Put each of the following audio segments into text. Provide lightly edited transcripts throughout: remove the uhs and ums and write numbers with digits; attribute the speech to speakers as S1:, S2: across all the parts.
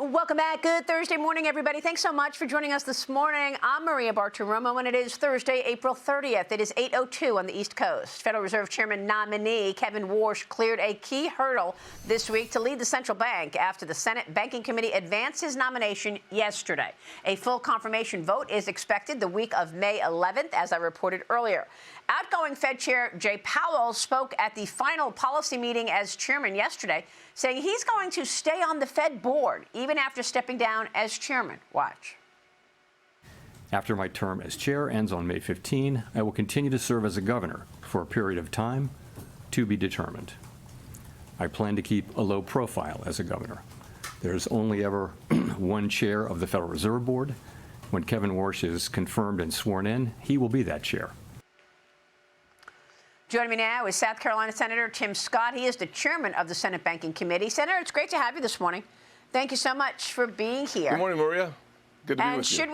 S1: Welcome back. Good Thursday morning, everybody. Thanks so much for joining us this morning. I'm Maria Bartiromo, and it is Thursday, April 30th. It is 8:02 on the East Coast. Federal Reserve Chairman nominee Kevin Warsh cleared a key hurdle this week to lead the central bank after the Senate Banking Committee advanced his nomination yesterday. A full confirmation vote is expected the week of May 11th, as I reported earlier. Outgoing Fed Chair Jay Powell spoke at the final policy meeting as chairman yesterday, saying he's going to stay on the Fed board even after stepping down as chairman. Watch.
S2: After my term as chair ends on May 15, I will continue to serve as a governor for a period of time to be determined. I plan to keep a low profile as a governor. There's only ever one chair of the Federal Reserve Board. When Kevin Warsh is confirmed and sworn in, he will be that chair.
S1: Joining me now is South Carolina Senator Tim Scott. He is the chairman of the Senate Banking Committee. Senator, it's great to have you this morning. Thank you so much for being here.
S3: Good morning, Maria. Good to be with you.
S1: And should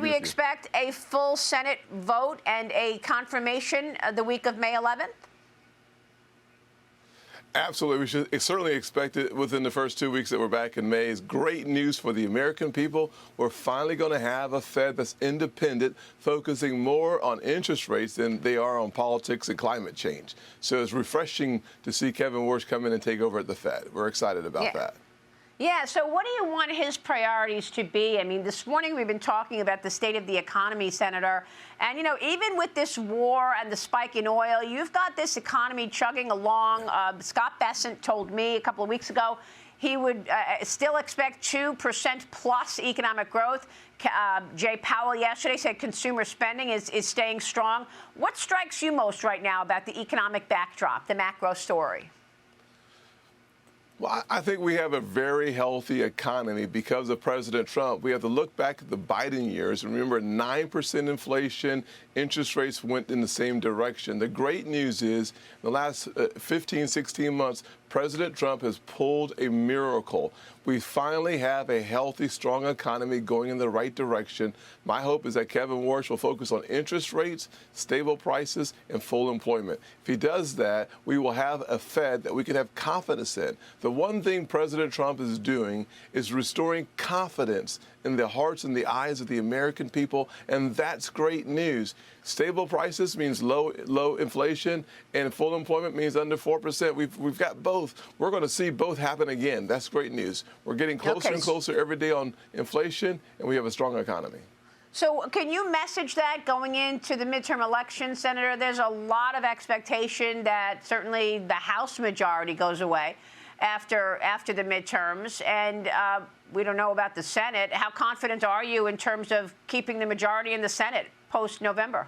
S1: we expect a full Senate vote and a confirmation the week of May 11th?
S3: Absolutely. We should certainly expect it within the first 2 weeks that we're back in May. It's great news for the American people. We're finally going to have a Fed that's independent, focusing more on interest rates than they are on politics and climate change. So it's refreshing to see Kevin Warsh come in and take over at the Fed. We're excited about that.
S1: Yeah, so what do you want his priorities to be? I mean, this morning we've been talking about the state of the economy, Senator. And, you know, even with this war and the spike in oil, you've got this economy chugging along. Scott Bessent told me a couple of weeks ago he would still expect 2% plus economic growth. Jay Powell yesterday said consumer spending is staying strong. What strikes you most right now about the economic backdrop, the macro story?
S3: Well, I think we have a very healthy economy because of President Trump. We have to look back at the Biden years and remember 9% inflation, interest rates went in the same direction. The great news is in the last 15, 16 months, President Trump has pulled a miracle. We finally have a healthy, strong economy going in the right direction. My hope is that Kevin Warsh will focus on interest rates, stable prices, and full employment. If he does that, we will have a Fed that we can have confidence in. The one thing President Trump is doing is restoring confidence in the hearts and the eyes of the American people, and that's great news. Stable prices means low inflation, and full employment means under 4%. We've got both. We're going to see both happen again. That's great news. We're getting closer and closer every day on inflation, and we have a strong economy.
S1: So can you message that going into the midterm election, Senator? There's a lot of expectation that certainly the House majority goes away after the midterms, and we don't know about the Senate. How confident are you in terms of keeping the majority in the Senate post-November?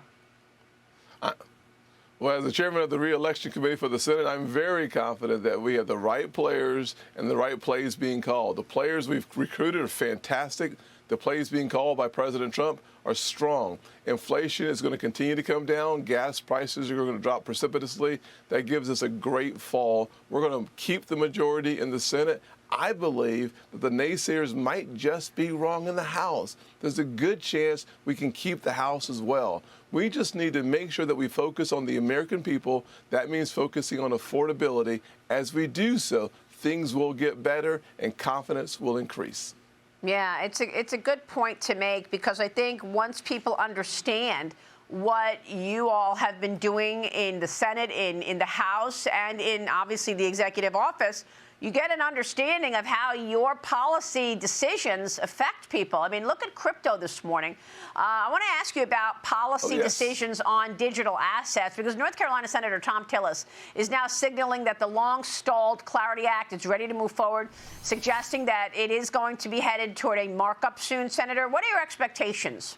S3: Well, as the chairman of the re-election committee for the Senate, I'm very confident that we have the right players and the right plays being called. The players we've recruited are fantastic. The plays being called by President Trump are strong. Inflation is going to continue to come down. Gas prices are going to drop precipitously. That gives us a great fall. We're going to keep the majority in the Senate. I believe that the naysayers might just be wrong in the House. There's a good chance we can keep the House as well. We just need to make sure that we focus on the American people. That means focusing on affordability. As we do so, things will get better and confidence will increase.
S1: Yeah, it's a good point to make, because I think once people understand what you all have been doing in the Senate, in the House, and in obviously the executive office, you get an understanding of how your policy decisions affect people. I mean, look at crypto this morning. I want to ask you about policy decisions on digital assets, because North Carolina Senator Tom Tillis is now signaling that the long-stalled Clarity Act is ready to move forward, suggesting that it is going to be headed toward a markup soon. Senator, what are your expectations?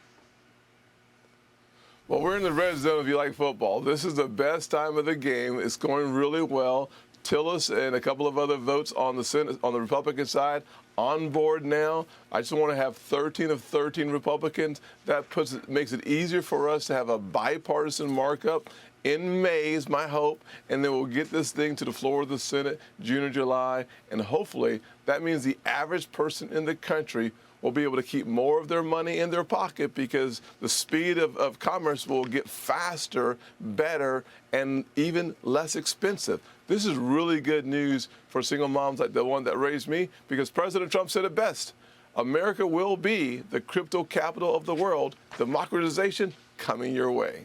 S3: Well, we're in the red zone if you like football. This is the best time of the game. It's going really well. Tillis and a couple of other votes on the Senate, on the Republican side, on board now. I just want to have 13 of 13 Republicans. That makes it easier for us to have a bipartisan markup. in May is my hope, and then we'll get this thing to the floor of the Senate June or July, and hopefully that means the average person in the country will be able to keep more of their money in their pocket because the speed of commerce will get faster, better, and even less expensive. This is really good news for single moms like the one that raised me, because President Trump said it best. America will be the crypto capital of the world. Democratization coming your way.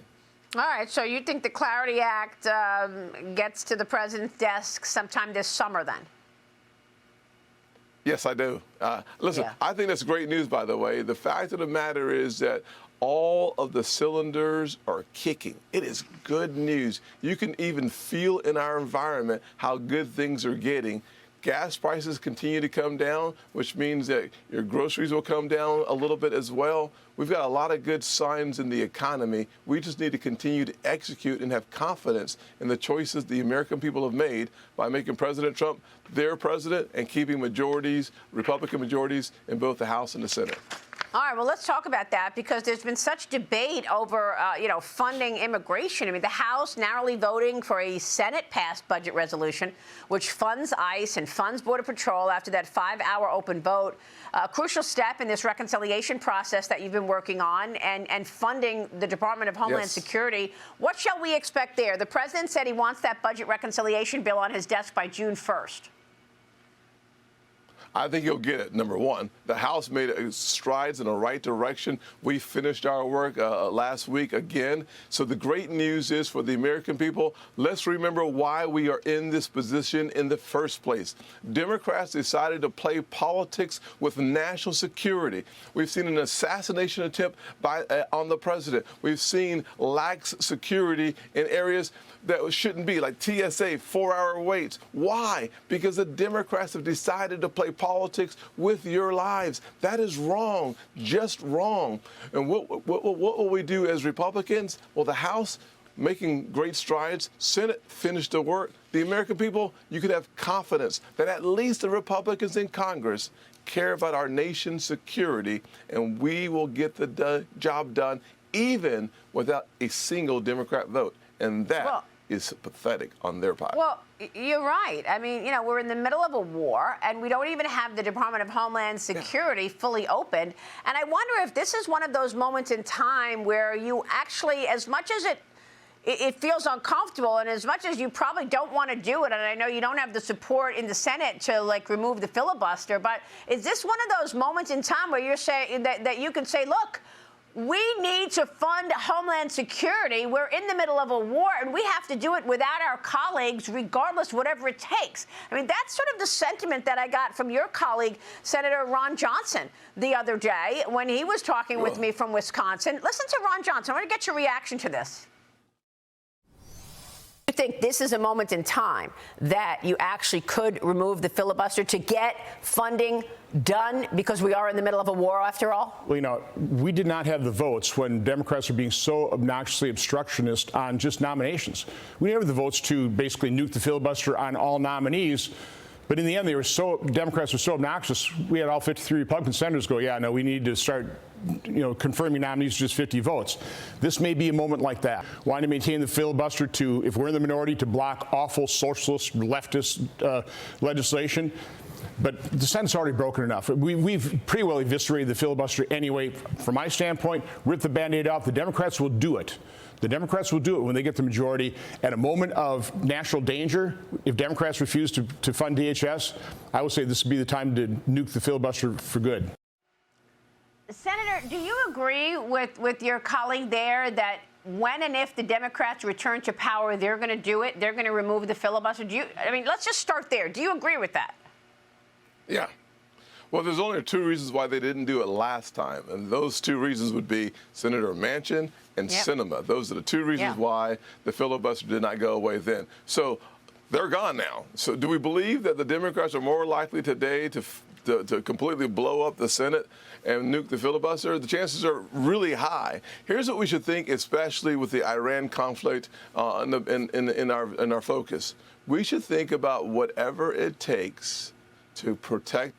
S1: All right, so you think the Clarity Act gets to the president's desk sometime this summer then?
S3: Yes, I do. Listen,
S1: Yeah.
S3: I think that's great news, by the way. The fact of the matter is that all of the cylinders are kicking. It is good news. You can even feel in our environment how good things are getting. Gas prices continue to come down, which means that your groceries will come down a little bit as well. We've got a lot of good signs in the economy. We just need to continue to execute and have confidence in the choices the American people have made by making President Trump their president and keeping majorities, Republican majorities, in both the House and the Senate.
S1: All right, well, let's talk about that, because there's been such debate over, funding immigration. I mean, the House narrowly voting for a Senate-passed budget resolution, which funds ICE and funds Border Patrol after that 5-hour open vote. A crucial step in this reconciliation process that you've been working on and funding the Department of Homeland Security. What shall we expect there? The president said he wants that budget reconciliation bill on his desk by June 1st.
S3: I think you'll get it, number one. The House made strides in the right direction. We finished our work last week again. So the great news is for the American people, let's remember why we are in this position in the first place. Democrats decided to play politics with national security. We've seen an assassination attempt on the president. We've seen lax security in areas that shouldn't be, like TSA, 4-hour waits. Why? Because the Democrats have decided to play politics with your lives. That is wrong, just wrong. And what will we do as Republicans? Well, the House making great strides. Senate finished the work. The American people, you can have confidence that at least the Republicans in Congress care about our nation's security, and we will get the job done even without a single Democrat vote. And that is pathetic on their part.
S1: Well, you're right. I mean, we're in the middle of a war, and we don't even have the Department of Homeland Security fully opened. And I wonder if this is one of those moments in time where you actually, as much as it feels uncomfortable, and as much as you probably don't want to do it, and I know you don't have the support in the Senate to remove the filibuster, but is this one of those moments in time where you're saying that you can say, look, we need to fund Homeland Security. We're in the middle of a war, and we have to do it without our colleagues, regardless, whatever it takes. I mean, that's sort of the sentiment that I got from your colleague, Senator Ron Johnson, the other day when he was talking with me from Wisconsin. Listen to Ron Johnson. I want to get your reaction to this. I think this is a moment in time that you actually could remove the filibuster to get funding done, because we are in the middle of a war after all?
S4: Well, we did not have the votes when Democrats are being so obnoxiously obstructionist on just nominations. We didn't have the votes to basically nuke the filibuster on all nominees. But in the end, Democrats were so obnoxious, we had all 53 Republican senators go, yeah, no, we need to start, confirming nominees just 50 votes. This may be a moment like that. Wanting to maintain the filibuster if we're in the minority, to block awful socialist, leftist legislation. But the Senate's already broken enough. We've pretty well eviscerated the filibuster anyway. From my standpoint, rip the Band-Aid off. The Democrats will do it. The Democrats will do it when they get the majority. At a moment of national danger, if Democrats refuse to fund DHS, I would say this would be the time to nuke the filibuster for good.
S1: Senator, do you agree with your colleague there that when and if the Democrats return to power, they're going to do it? They're going to remove the filibuster? Let's just start there. Do you agree with that?
S3: Yeah. Well, there's only 2 reasons why they didn't do it last time, and those 2 reasons would be Senator Manchin and Sinema. Those are the 2 reasons why the filibuster did not go away then. So they're gone now. So do we believe that the Democrats are more likely today to completely blow up the Senate and nuke the filibuster? The chances are really high. Here's what we should think, especially with the Iran conflict in our focus. We should think about whatever it takes to protect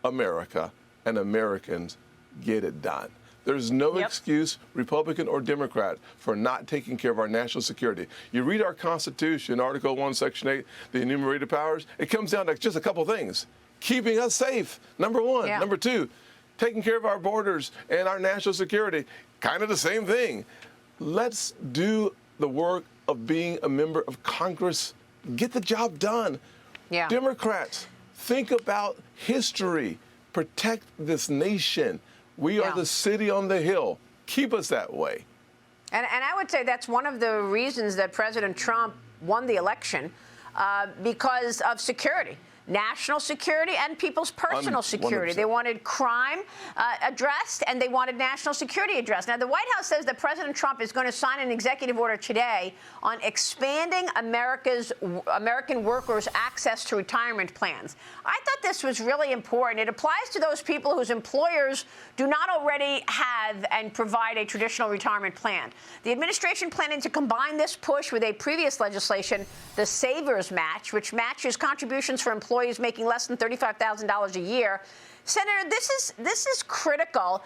S3: America and Americans. Get it done. There's no
S1: Yep.
S3: excuse, Republican or Democrat, for not taking care of our national security. You read our Constitution, Article 1, Section 8, the enumerated powers, it comes down to just a couple things. Keeping us safe, number one.
S1: Yeah.
S3: Number two, taking care of our borders and our national security, kind of the same thing. Let's do the work of being a member of Congress. Get the job done.
S1: Yeah.
S3: Democrats, think about history. Protect this nation. We are
S1: Yeah.
S3: the city on the hill. Keep us that way.
S1: And I would say that's one of the reasons that President Trump won the election, because of security. National security and people's personal security.
S3: 100%.
S1: They wanted crime addressed, and they wanted national security addressed. Now, the White House says that President Trump is going to sign an executive order today on expanding American workers' access to retirement plans. I thought this was really important. It applies to those people whose employers do not already have and provide a traditional retirement plan. The administration planning to combine this push with a previous legislation, the Savers Match, which matches contributions for employees making less than $35,000 a year. Senator, this is critical,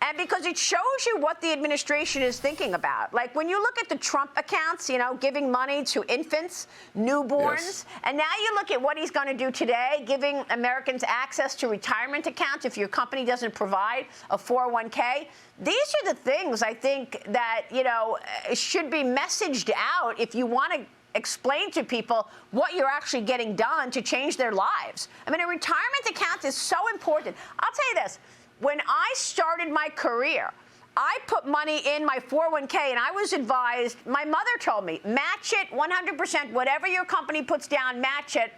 S1: and because it shows you what the administration is thinking about. Like when you look at the Trump accounts, you know, giving money to infants, newborns,
S3: Yes.
S1: and now you look at what he's going to do today, giving Americans access to retirement accounts if your company doesn't provide a 401k. These are the things I think that, you know, should be messaged out if you want to explain to people what you're actually getting done to change their lives. I mean, a retirement account is so important. I'll tell you this. When I started my career, I put money in my 401k, and I was advised, my mother told me, match it 100%, whatever your company puts down, match it.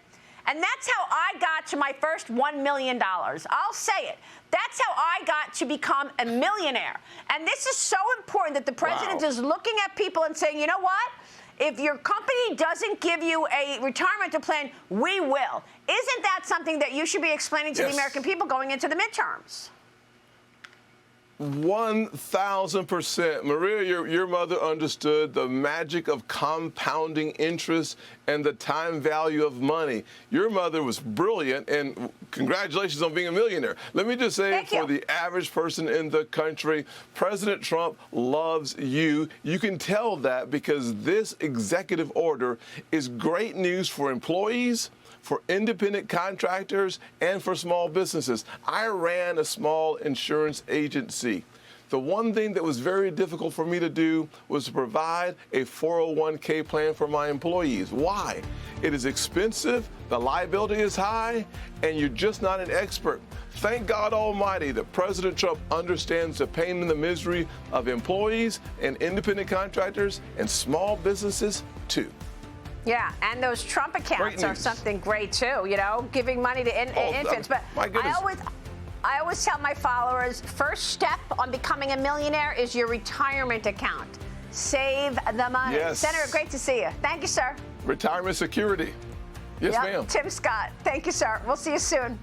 S1: And that's how I got to my first $1 million. I'll say it. That's how I got to become a millionaire. And this is so important that the president
S3: Wow.
S1: is looking at people and saying, you know what? If your company doesn't give you a retirement plan, we will. Isn't that something that you should be explaining to the
S3: Yes.
S1: American people going into the midterms?
S3: 1,000%. Maria, your mother understood the magic of compounding interest and the time value of money. Your mother was brilliant, and congratulations on being a millionaire. Let me just say,
S1: Thank
S3: for
S1: you.
S3: the average person in the country, President Trump loves you. You can tell that because this executive order is great news for employees, for independent contractors, and for small businesses. I ran a small insurance agency. The one thing that was very difficult for me to do was to provide a 401k plan for my employees. Why? It is expensive, the liability is high, and you're just not an expert. Thank God Almighty that President Trump understands the pain and the misery of employees and independent contractors and small businesses too.
S1: Yeah, and those Trump accounts are
S3: news.
S1: something great too, you know, giving money to infants. But
S3: my goodness.
S1: I always tell my followers, first step on becoming a millionaire is your retirement account. Save the money.
S3: Yes.
S1: Senator, great to see you. Thank you, sir.
S3: Retirement security. Yes,
S1: Yep,
S3: ma'am.
S1: Tim Scott. Thank you, sir. We'll see you soon.